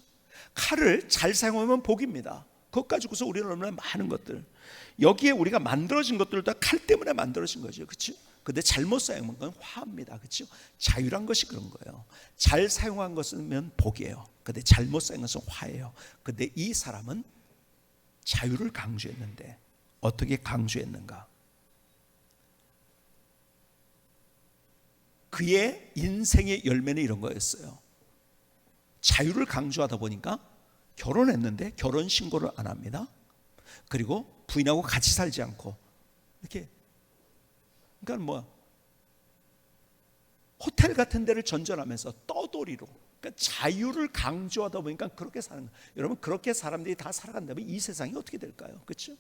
Speaker 1: 칼을 잘 사용하면 복입니다. 그것 가지고서 우리는 얼마나 많은 것들, 여기에 우리가 만들어진 것들도 다 칼 때문에 만들어진 거죠. 그렇죠? 근데 잘못 사용한 건 화합니다. 그렇죠? 자유란 것이 그런 거예요. 잘 사용한 것은 복이에요. 근데 잘못 사용한 것은 화예요. 근데 이 사람은 자유를 강조했는데 어떻게 강조했는가? 그의 인생의 열매는 이런 거였어요. 자유를 강조하다 보니까 결혼했는데 결혼 신고를 안 합니다. 그리고 부인하고 같이 살지 않고 이렇게, 그러니까 뭐 호텔 같은 데를 전전하면서 떠돌이로, 그러니까 자유를 강조하다 보니까 그렇게 사는 거예요. 여러분, 그렇게 사람들이 다 살아간다면 이 세상이 어떻게 될까요? 그렇죠?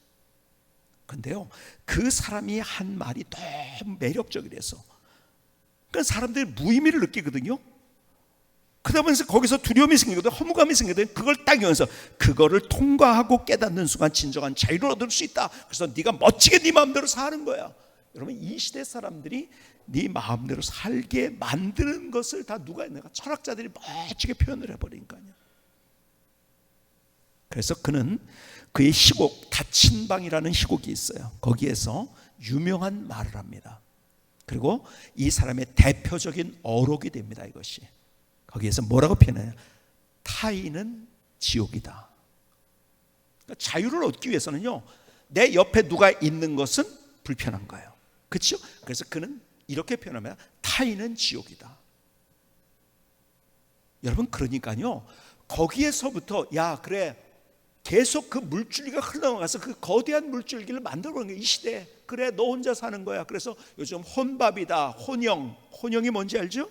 Speaker 1: 근데요, 그 사람이 한 말이 너무 매력적이라서 그러니까 사람들이 무의미를 느끼거든요. 그러면서 거기서 두려움이 생기거든, 허무감이 생기거든. 그걸 딱 여기서 그거를 통과하고 깨닫는 순간 진정한 자유를 얻을 수 있다. 그래서 네가 멋지게 네 마음대로 사는 거야. 여러분, 이 시대 사람들이 네 마음대로 살게 만드는 것을 다 누가 했는가? 철학자들이 멋지게 표현을 해버리니까요. 그래서 그는 그의 희곡, 닫힌 방이라는 희곡이 있어요. 거기에서 유명한 말을 합니다. 그리고 이 사람의 대표적인 어록이 됩니다. 이것이 거기에서 뭐라고 표현해요? 타인은 지옥이다. 그러니까 자유를 얻기 위해서는요, 내 옆에 누가 있는 것은 불편한 거예요. 그렇죠? 그래서 그는 이렇게 표현합니다. 타인은 지옥이다. 여러분, 그러니까요, 거기에서부터 야 그래, 계속 그 물줄기가 흘러가서 그 거대한 물줄기를 만들어보는 거예요. 이 시대에. 그래, 너 혼자 사는 거야. 그래서 요즘 혼밥이다, 혼영. 혼영이 뭔지 알죠?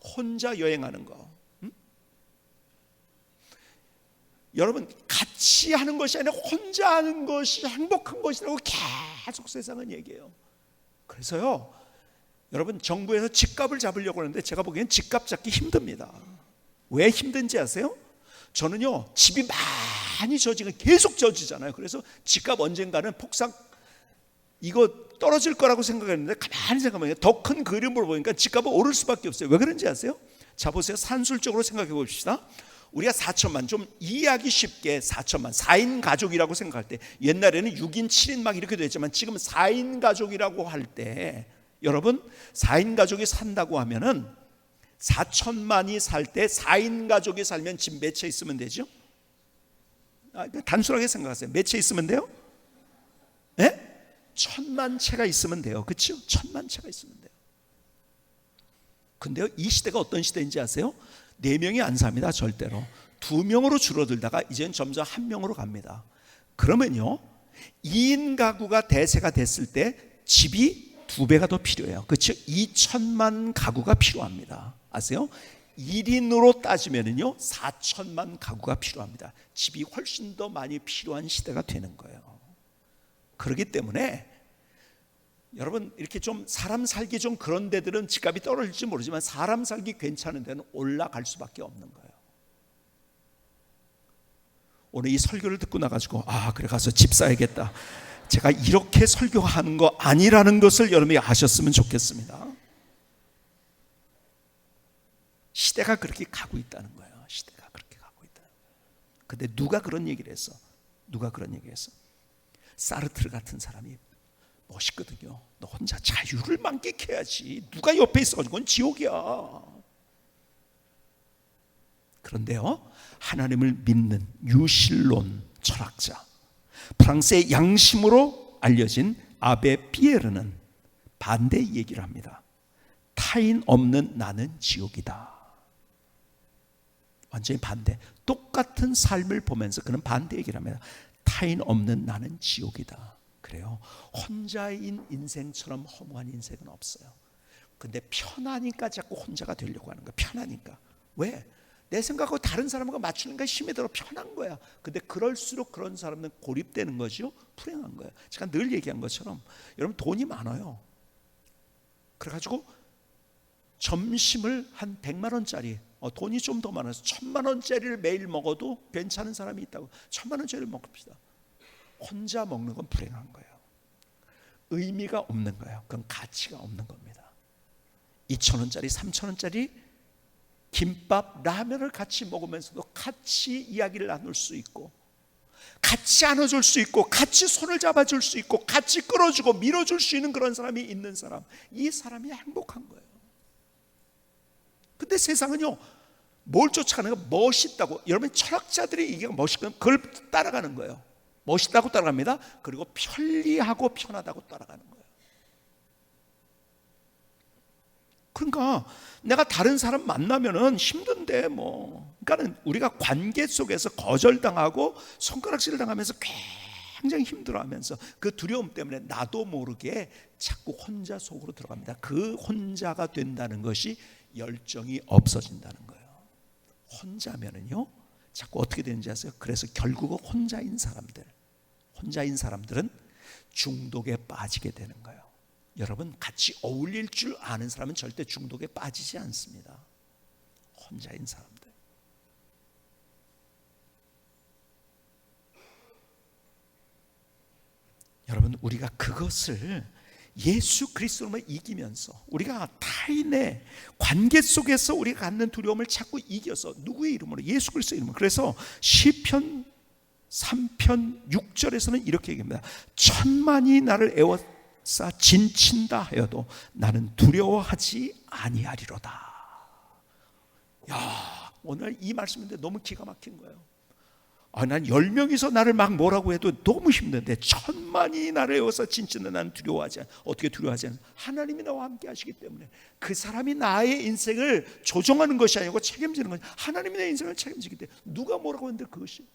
Speaker 1: 혼자 여행하는 거. 여러분, 같이 하는 것이 아니라 혼자 하는 것이 행복한 것이라고 계속 세상은 얘기해요. 그래서요, 여러분, 정부에서 집값을 잡으려고 하는데 제가 보기엔 집값 잡기 힘듭니다. 왜 힘든지 아세요? 저는요, 집이 많이 젖으면 계속 젖이잖아요. 그래서 집값 언젠가는 폭삭 이거 떨어질 거라고 생각했는데 가만히 생각하면 더 큰 그림으로 보니까 집값은 오를 수밖에 없어요. 왜 그런지 아세요? 자 보세요. 산술적으로 생각해 봅시다. 우리가 4천만, 좀 이해하기 쉽게 4천만 4인 가족이라고 생각할 때, 옛날에는 6인 7인 막 이렇게 됐지만 지금 4인 가족이라고 할 때, 여러분 4인 가족이 산다고 하면은 4천만이 살 때 4인 가족이 살면 집 몇 채 있으면 되죠? 단순하게 생각하세요. 몇 채 있으면 돼요? 네? 1,000만 채가 있으면 돼요. 그렇죠? 1,000만 채가 있으면 돼요. 근데요, 이 시대가 어떤 시대인지 아세요? 4명이 안 삽니다. 절대로 2명으로 줄어들다가 이제는 점점 1명으로 갑니다. 그러면요, 2인 가구가 대세가 됐을 때 집이 2배가 더 필요해요. 그렇죠? 2천만 가구가 필요합니다. 아세요? 1인으로 따지면요 4천만 가구가 필요합니다. 집이 훨씬 더 많이 필요한 시대가 되는 거예요. 그렇기 때문에 여러분, 이렇게 좀 사람 살기 좀 그런 데들은 집값이 떨어질지 모르지만 사람 살기 괜찮은 데는 올라갈 수밖에 없는 거예요. 오늘 이 설교를 듣고 나가지고 그래 가서 집 사야겠다, 제가 이렇게 설교하는 거 아니라는 것을 여러분이 아셨으면 좋겠습니다. 시대가 그렇게 가고 있다는 거예요. 시대가 그렇게 가고 있다는 거예요. 근데 누가 그런 얘기를 했어? 누가 그런 얘기를 했어? 사르트르 같은 사람이 멋있거든요. 너 혼자 자유를 만끽해야지, 누가 옆에 있어가지고 그건 지옥이야. 그런데요, 하나님을 믿는 유실론 철학자, 프랑스의 양심으로 알려진 아베 피에르는 반대 얘기를 합니다. 타인 없는 나는 지옥이다. 완전히 반대. 똑같은 삶을 보면서 그는 반대 얘기를 합니다. 타인 없는 나는 지옥이다. 그래요. 혼자인 인생처럼 허무한 인생은 없어요. 근데 편하니까 자꾸 혼자가 되려고 하는 거야. 편하니까. 왜? 내 생각하고 다른 사람과 맞추는 게 힘이 들어 편한 거야. 근데 그럴수록 그런 사람은 고립되는 거죠. 불행한 거예요. 제가 늘 얘기한 것처럼 여러분, 돈이 많아요. 그래가지고 점심을 한 100만 원짜리, 돈이 좀 더 많아서 1000만 원짜리를 매일 먹어도 괜찮은 사람이 있다고. 1000만 원짜리를 먹읍시다. 혼자 먹는 건 불행한 거예요. 의미가 없는 거예요. 그건 가치가 없는 겁니다. 2,000원짜리 3,000원짜리 김밥, 라면을 같이 먹으면서도 같이 이야기를 나눌 수 있고, 같이 안아줄 수 있고, 같이 손을 잡아줄 수 있고, 같이 끌어주고 밀어줄 수 있는 그런 사람이 있는 사람, 이 사람이 행복한 거예요. 근데 세상은요, 뭘 쫓아가는 거? 멋있다고. 여러분, 철학자들이 이게 멋있건 그걸 따라가는 거예요. 멋있다고 따라갑니다. 그리고 편리하고 편하다고 따라가는 거예요. 그러니까 내가 다른 사람 만나면은 힘든데 그러니까는 우리가 관계 속에서 거절당하고 손가락질을 당하면서 굉장히 힘들어하면서 그 두려움 때문에 나도 모르게 자꾸 혼자 속으로 들어갑니다. 그 혼자가 된다는 것이 열정이 없어진다는 거예요. 혼자면은요, 자꾸 어떻게 되는지 아세요? 그래서 결국은 혼자인 사람들은 중독에 빠지게 되는 거예요. 여러분, 같이 어울릴 줄 아는 사람은 절대 중독에 빠지지 않습니다. 혼자인 사람들. 여러분, 우리가 그것을 예수 그리스도로만 이기면서, 우리가 타인의 관계 속에서 우리가 갖는 두려움을 자꾸 이겨서, 누구의 이름으로? 예수 그리스도의 이름으로. 그래서 시편 3편 6절에서는 이렇게 얘기합니다. 천만이 나를 에워싸 진친다 하여도 나는 두려워하지 아니하리로다. 야, 오늘 이 말씀인데 너무 기가 막힌 거예요. 난 10명이서 나를 막 뭐라고 해도 너무 힘든데, 천만이 나를 에워싸 진친다 나는 두려워하지 않아. 어떻게 두려워하지 않아? 하나님이 나와 함께 하시기 때문에. 그 사람이 나의 인생을 조종하는 것이 아니고 책임지는 것이, 하나님이 내 인생을 책임지기 때문에. 누가 뭐라고 했는데 그것이.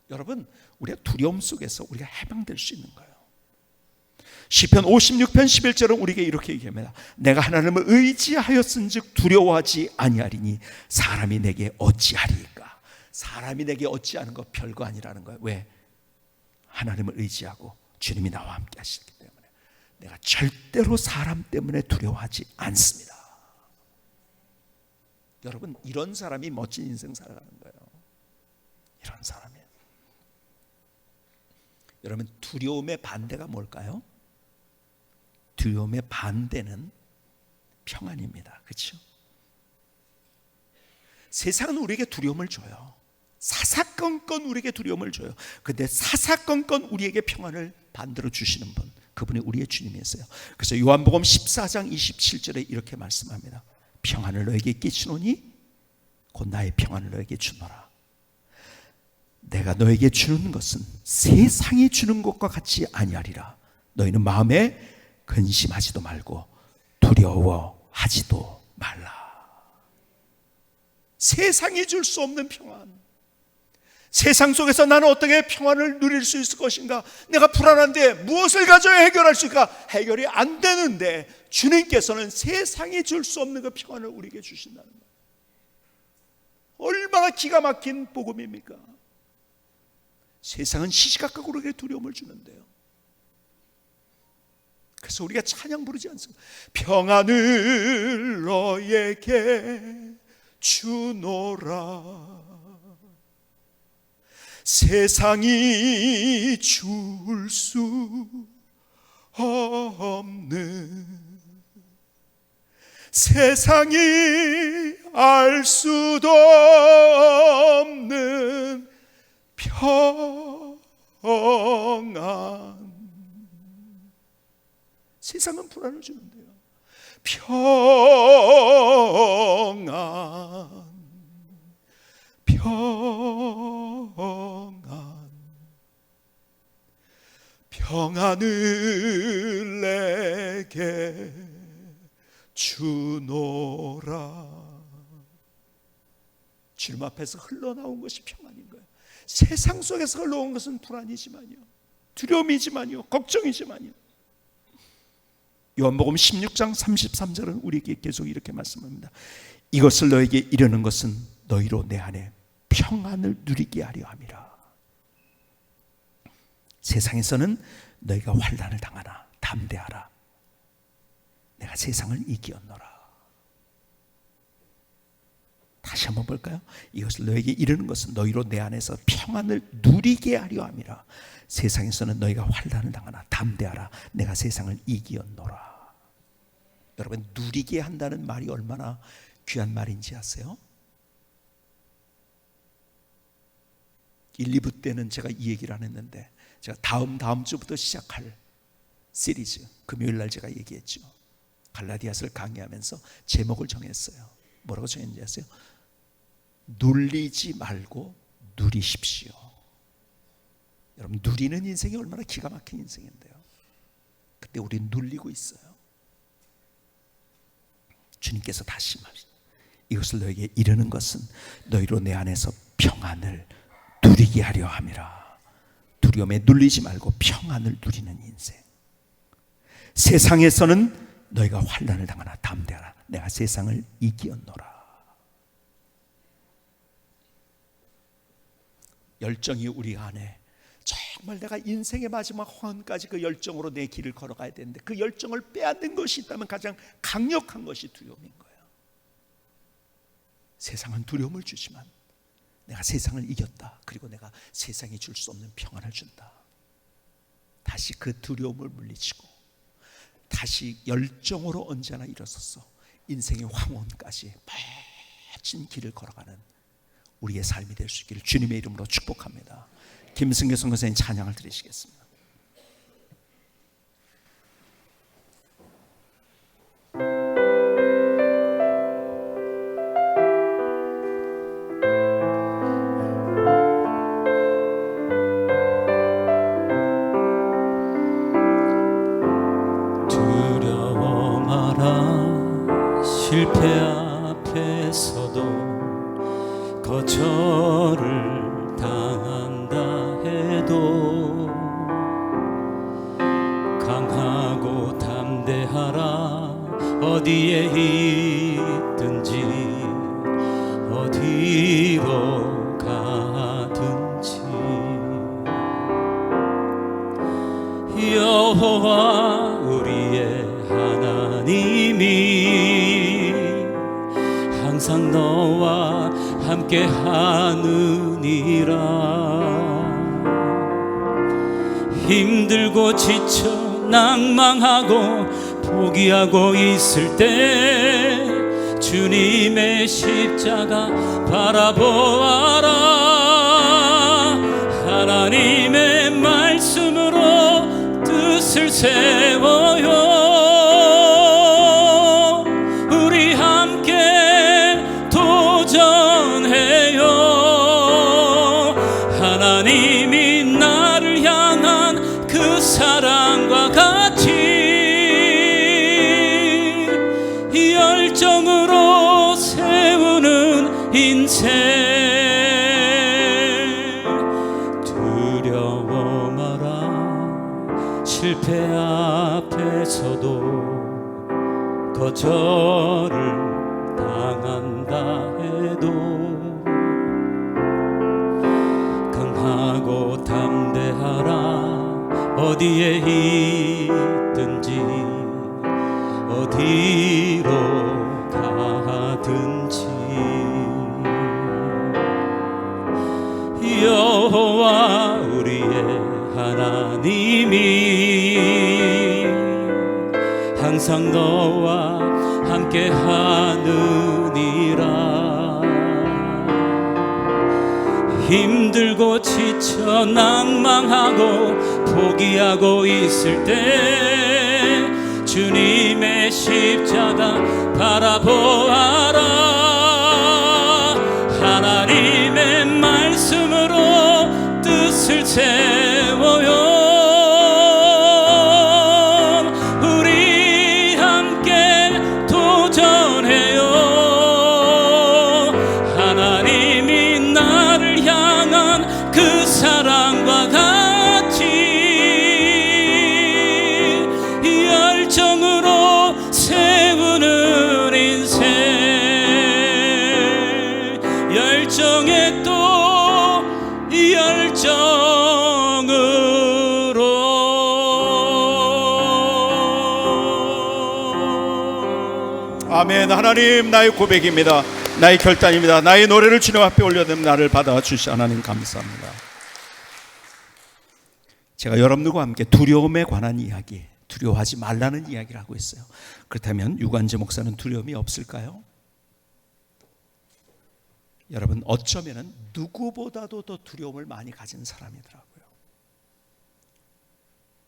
Speaker 1: 여러분, 우리가 두려움 속에서 우리가 해방될 수 있는 거예요. 시편 56편 11절은 우리에게 이렇게 얘기합니다. 내가 하나님을 의지하였은즉 두려워하지 아니하리니 사람이 내게 어찌하리이까. 사람이 내게 어찌하는 거 별거 아니라는 거예요. 왜? 하나님을 의지하고 주님이 나와 함께 하시기 때문에 내가 절대로 사람 때문에 두려워하지 않습니다. 여러분, 이런 사람이 멋진 인생 살아가는 거예요. 이런 사람이에요. 여러분, 두려움의 반대가 뭘까요? 두려움의 반대는 평안입니다. 그렇죠? 세상은 우리에게 두려움을 줘요. 사사건건 우리에게 두려움을 줘요. 근데 사사건건 우리에게 평안을 반대로 주시는 분, 그분이 우리의 주님이세요. 그래서 요한복음 14장 27절에 이렇게 말씀합니다. 평안을 너에게 끼치노니 곧 나의 평안을 너에게 주노라. 내가 너에게 주는 것은 세상이 주는 것과 같이 아니하리라. 너희는 마음에 근심하지도 말고 두려워하지도 말라. 세상이 줄 수 없는 평안. 세상 속에서 나는 어떻게 평안을 누릴 수 있을 것인가? 내가 불안한데 무엇을 가져야 해결할 수 있을까? 해결이 안 되는데 주님께서는 세상이 줄 수 없는 그 평안을 우리에게 주신다는 거예요. 얼마나 기가 막힌 복음입니까? 세상은 시시각각 우리에게 두려움을 주는데요. 그래서 우리가 찬양 부르지 않습니까? 평안을 너에게 주노라. 세상이 줄 수 없는, 세상이 알 수도 없는 평안. 세상은 불안을 주는데요. 평안. 평안을 내게 주노라. 주님 앞에서 흘러나온 것이 평안인 거예요. 세상 속에서 흘러온 것은 불안이지만요, 두려움이지만요, 걱정이지만요. 요한복음 16장 33절은 우리에게 계속 이렇게 말씀합니다. 이것을 너에게 이르는 것은 너희로 내 안에 평안을 누리게 하려 함이라. 세상에서는 너희가 환난을 당하나 담대하라. 내가 세상을 이기었노라. 다시 한번 볼까요? 이것을 너에게 이르는 것은 너희로 내 안에서 평안을 누리게 하려 함이라. 세상에서는 너희가 환난을 당하나 담대하라. 내가 세상을 이기었노라. 여러분, 누리게 한다는 말이 얼마나 귀한 말인지 아세요? 1, 2부 때는 제가 이 얘기를 안 했는데, 제가 다음 주부터 시작할 시리즈, 금요일날 제가 얘기했죠. 갈라디아서를 강의하면서 제목을 정했어요. 뭐라고 정했는지 아세요? 눌리지 말고 누리십시오. 여러분, 누리는 인생이 얼마나 기가 막힌 인생인데요. 근데 우리는 눌리고 있어요. 주님께서 다시 말씀, 이것을 너에게 이르는 것은 너희로 내 안에서 평안을 누리게 하려 함이라. 두려움에 눌리지 말고 평안을 누리는 인생. 세상에서는 너희가 환난을 당하나 담대하라. 내가 세상을 이기었노라. 열정이 우리 안에, 정말 내가 인생의 마지막 황혼까지 그 열정으로 내 길을 걸어가야 되는데, 그 열정을 빼앗는 것이 있다면 가장 강력한 것이 두려움인 거예요. 세상은 두려움을 주지만 내가 세상을 이겼다. 그리고 내가 세상이 줄 수 없는 평안을 준다. 다시 그 두려움을 물리치고 다시 열정으로 언제나 일어서서 인생의 황혼까지 멋진 길을 걸어가는 우리의 삶이 될 수 있기를 주님의 이름으로 축복합니다. 김승교 선교사님 찬양을 드리시겠습니다.
Speaker 2: 두려워 마라. 실패 앞에서도 거절을 당한다 해도 강하고 담대하라. 어디에 있든지 어디로 가든지 여호와 우리의 하나님이 항상 너와 함께 하느니라. 힘들고 지쳐 낭망하고 포기하고 있을 때 주님의 십자가 바라보아라. 하나님의 말씀으로 뜻을 세워요. 우리 함께 도전해요. 하나님이 나를 향한 그 사랑과 같이 열정으로 세우는 인생. 두려워 마라. 실패 앞에서도 거절을 당한다 해도 강하고 담대하라. 어디에 있든지 어디로 가든지 여호와 우리의 하나님이 항상 너와 함께 하느니라. 힘들고 지쳐 낭망하고 포기하고 있을 때 주님의 십자가 바라보아라. 하나님의 말씀으로 뜻을 세워요. 우리 함께 도전해요. 하나님이 나를 향한 그 사랑과 같이 열정으로 세우는 인생. 열정에 또 열정으로.
Speaker 1: 아멘. 하나님, 나의 고백입니다. 나의 결단입니다. 나의 노래를 주님 앞에 올려드리면 나를 받아주시 하나님 감사합니다. 제가 여러분들과 함께 두려움에 관한 이야기, 두려워하지 말라는 이야기를 하고 있어요. 그렇다면 유관재 목사는 두려움이 없을까요? 여러분, 어쩌면 누구보다도 더 두려움을 많이 가진 사람이더라고요.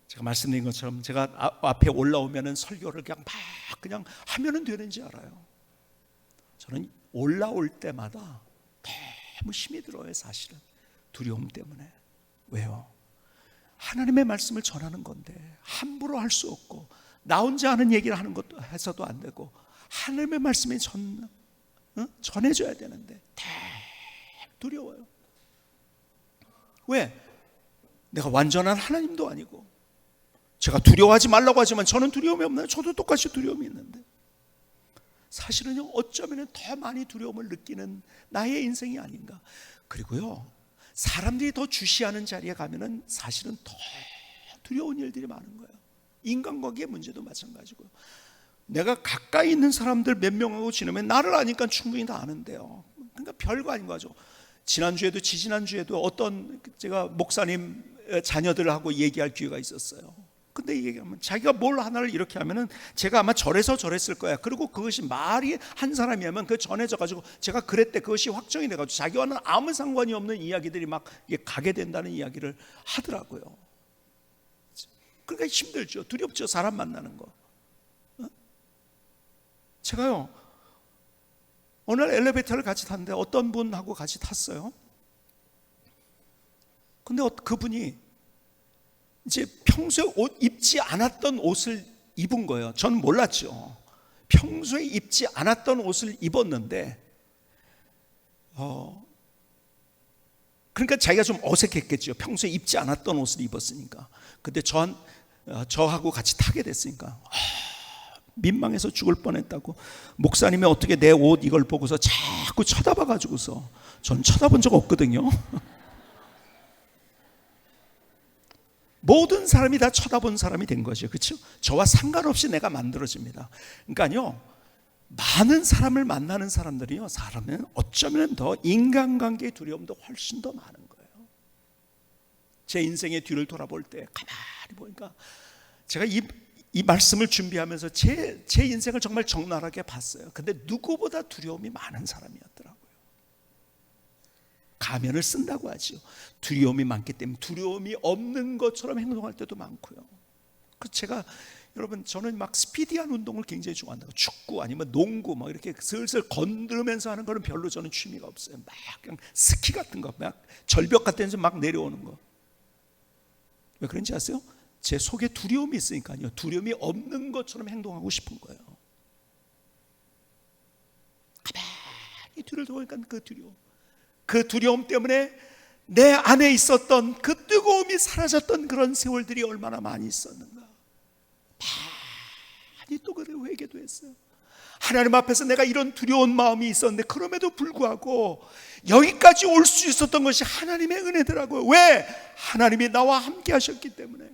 Speaker 1: 제가 말씀드린 것처럼 제가 앞에 올라오면 설교를 그냥 하면 되는지 알아요. 저는 올라올 때마다 너무 힘이 들어요. 사실은 두려움 때문에. 왜요? 하나님의 말씀을 전하는 건데 함부로 할 수 없고 나 혼자 하는 얘기를 하는 것도 해서도 안 되고 하나님의 말씀이 전해져야 되는데 두려워요. 왜? 내가 완전한 하나님도 아니고. 제가 두려워하지 말라고 하지만 저는 두려움이 없나요? 저도 똑같이 두려움이 있는데 사실은요, 어쩌면 더 많이 두려움을 느끼는 나의 인생이 아닌가. 그리고요, 사람들이 더 주시하는 자리에 가면은 사실은 더 두려운 일들이 많은 거예요. 인간관계의 문제도 마찬가지고요. 내가 가까이 있는 사람들 몇 명하고 지내면 나를 아니까 충분히 다 아는데요. 그러니까 별거 아닌 거죠. 지난주에도 지지난주에도 어떤 제가 목사님 자녀들하고 얘기할 기회가 있었어요. 근데 얘기하면 자기가 뭘 하나를 이렇게 하면은 제가 아마 저래서 저랬을 거야. 그리고 그것이 말이 한 사람이 하면 그 전해져 가지고 제가 그랬대, 그것이 확정이 돼 가지고 자기와는 아무 상관이 없는 이야기들이 막 가게 된다는 이야기를 하더라고요. 그러니까 힘들죠. 두렵죠. 사람 만나는 거. 제가요, 어느 날 엘리베이터를 같이 탔는데 어떤 분하고 같이 탔어요. 근데 그분이 이제 평소에 입지 않았던 옷을 입은 거예요. 저는 몰랐죠. 평소에 입지 않았던 옷을 입었는데 그러니까 자기가 좀 어색했겠죠. 평소에 입지 않았던 옷을 입었으니까. 근데 저하고 같이 타게 됐으니까 민망해서 죽을 뻔했다고. 목사님이 어떻게 내 옷 이걸 보고서 자꾸 쳐다봐가지고서, 전 쳐다본 적 없거든요. 모든 사람이 다 쳐다본 사람이 된 거죠. 그렇죠? 저와 상관없이 내가 만들어집니다. 그러니까요, 많은 사람을 만나는 사람들이요, 사람은 어쩌면 더 인간관계의 두려움도 훨씬 더 많은 거예요. 제 인생의 뒤를 돌아볼 때 가만히 보니까 제가 이 말씀을 준비하면서 제 인생을 정말 적나라하게 봤어요. 근데 누구보다 두려움이 많은 사람이었더라고요. 가면을 쓴다고 하지요. 두려움이 많기 때문에 두려움이 없는 것처럼 행동할 때도 많고요. 제가 여러분, 저는 막 스피디한 운동을 굉장히 좋아한다고. 축구 아니면 농구 막 이렇게 슬슬 건드면서 하는 거는 별로 저는 취미가 없어요. 막 그냥 스키 같은 거, 막 절벽 같은 데서 막 내려오는 거. 왜 그런지 아세요? 제 속에 두려움이 있으니까요. 두려움이 없는 것처럼 행동하고 싶은 거예요. 가만히 뒤를 돌아보니까 그 두려움 때문에 내 안에 있었던 그 뜨거움이 사라졌던 그런 세월들이 얼마나 많이 있었는가. 많이 또 그래 회개도 했어요. 하나님 앞에서 내가 이런 두려운 마음이 있었는데 그럼에도 불구하고 여기까지 올 수 있었던 것이 하나님의 은혜더라고요. 왜? 하나님이 나와 함께 하셨기 때문에.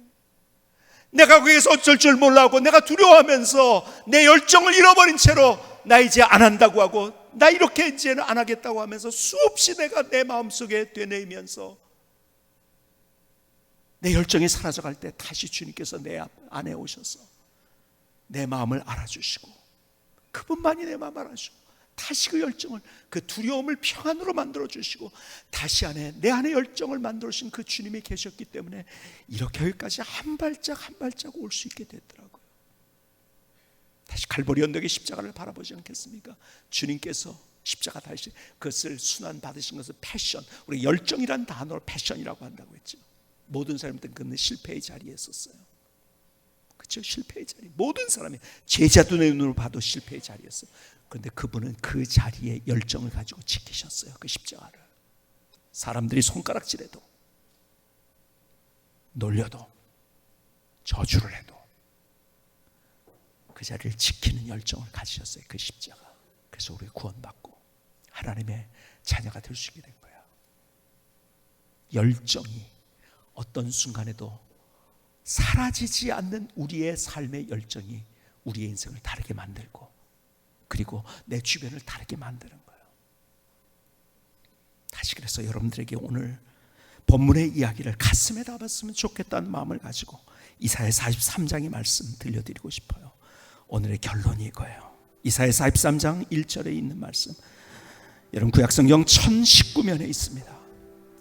Speaker 1: 내가 거기에서 어쩔 줄 몰라하고 내가 두려워하면서 내 열정을 잃어버린 채로 나 이제 안 한다고 하고 나 이렇게 이제는 안 하겠다고 하면서 수없이 내가 내 마음속에 되뇌이면서 내 열정이 사라져갈 때 다시 주님께서 내 안에 오셔서 내 마음을 알아주시고 그분만이 내 마음을 알아주시고 다시 그 열정을, 그 두려움을 평안으로 만들어주시고 다시 내 안에 열정을 만들어주신 그 주님이 계셨기 때문에 이렇게 여기까지 한 발짝 한 발짝 올 수 있게 됐더라고요. 다시 갈보리 언덕의 십자가를 바라보지 않겠습니까? 주님께서 십자가 다시 그것을 순환 받으신 것을 패션, 우리 열정이란 단어를 패션이라고 한다고 했죠. 모든 사람들은 그는 실패의 자리에 있었어요. 그렇죠? 실패의 자리. 모든 사람이 제자도 내 눈으로 봐도 실패의 자리였어요. 그런데 그분은 그 자리에 열정을 가지고 지키셨어요. 그 십자가를. 사람들이 손가락질해도 놀려도 저주를 해도 그 자리를 지키는 열정을 가지셨어요. 그 십자가. 그래서 우리 구원받고 하나님의 자녀가 될 수 있게 된 거예요. 열정이 어떤 순간에도 사라지지 않는 우리의 삶의 열정이 우리의 인생을 다르게 만들고 그리고 내 주변을 다르게 만드는 거예요. 다시 그래서 여러분들에게 오늘 본문의 이야기를 가슴에 담았으면 좋겠다는 마음을 가지고 이사야 43장의 말씀 들려드리고 싶어요. 오늘의 결론이 이거예요. 이사야 43장 1절에 있는 말씀, 여러분 구약성경 1019면에 있습니다.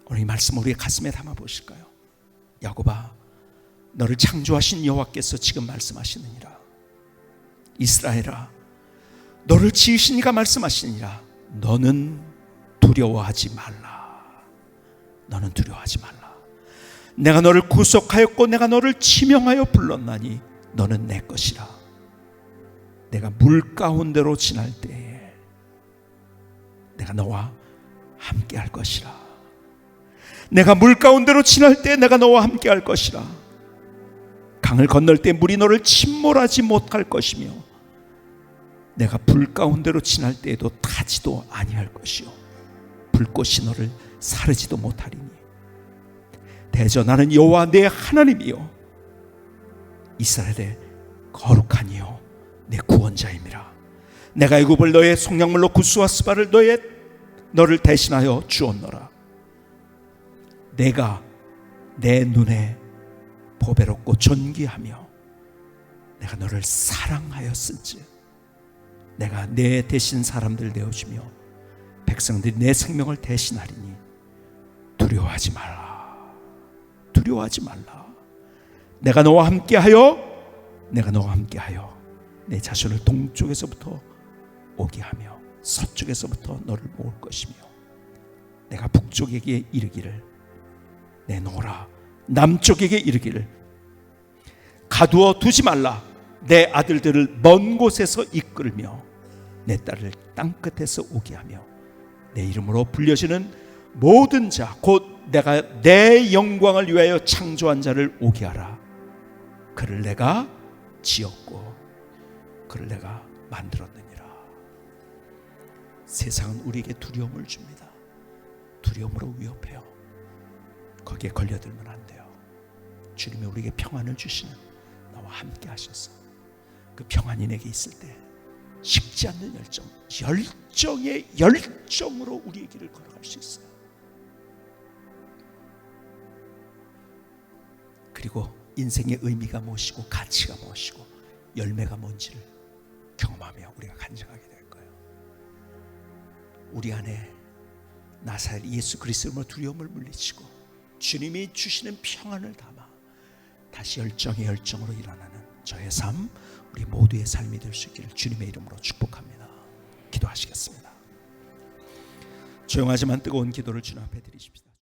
Speaker 1: 오늘 이 말씀 우리의 가슴에 담아 보실까요? 야곱아, 너를 창조하신 여호와께서 지금 말씀하시느니라. 이스라엘아, 너를 지으신 이가 말씀하시니라. 너는 두려워하지 말라. 너는 두려워하지 말라. 내가 너를 구속하였고 내가 너를 지명하여 불렀나니 너는 내 것이라. 내가 물 가운데로 지날 때에 내가 너와 함께 할 것이라. 내가 물 가운데로 지날 때 내가 너와 함께 할 것이라. 강을 건널 때 물이 너를 침몰하지 못할 것이며 내가 불 가운데로 지날 때에도 타지도 아니할 것이요 불꽃이 너를 사르지도 못하리니 대저 나는 여호와 내 하나님이요 이스라엘의 거룩한 이요 내 구원자임이라. 내가 애굽을 너의 속량물로 구스와 스바를 너를 대신하여 주었노라. 내가 내 눈에 보배롭고 존귀하며 내가 너를 사랑하였은즉 내가 내 대신 사람들 내어주며 백성들이 내 생명을 대신하리니 두려워하지 말라. 두려워하지 말라. 내가 너와 함께하여 내 자손을 동쪽에서부터 오게 하며 서쪽에서부터 너를 모을 것이며 내가 북쪽에게 이르기를 내놓으라. 남쪽에게 이르기를 가두어 두지 말라. 내 아들들을 먼 곳에서 이끌며 내 딸을 땅끝에서 오게 하며 내 이름으로 불려지는 모든 자 곧 내가 내 영광을 위하여 창조한 자를 오게 하라. 그를 내가 지었고 그를 내가 만들었느니라. 세상은 우리에게 두려움을 줍니다. 두려움으로 위협해요. 거기에 걸려들면 안 돼요. 주님이 우리에게 평안을 주시는 나와 함께 하셔서 그 평안이 내게 있을 때 식지 않는 열정의 열정으로 우리의 길을 걸어갈 수 있어요. 인생의 의미가 무엇이고 가치가 무엇이고 열매가 뭔지를 경험하며 우리가 간증하게 될 거예요. 우리 안에 나사렛 예수 그리스도의 두려움을 물리치고 주님이 주시는 평안을 담아 다시 열정의 열정으로 일어나는 저의 삶, 우리 모두의 삶이 될 수 있기를 주님의 이름으로 축복합니다. 기도하시겠습니다. 조용하지만 뜨거운 기도를 주님 앞에 드리십시다.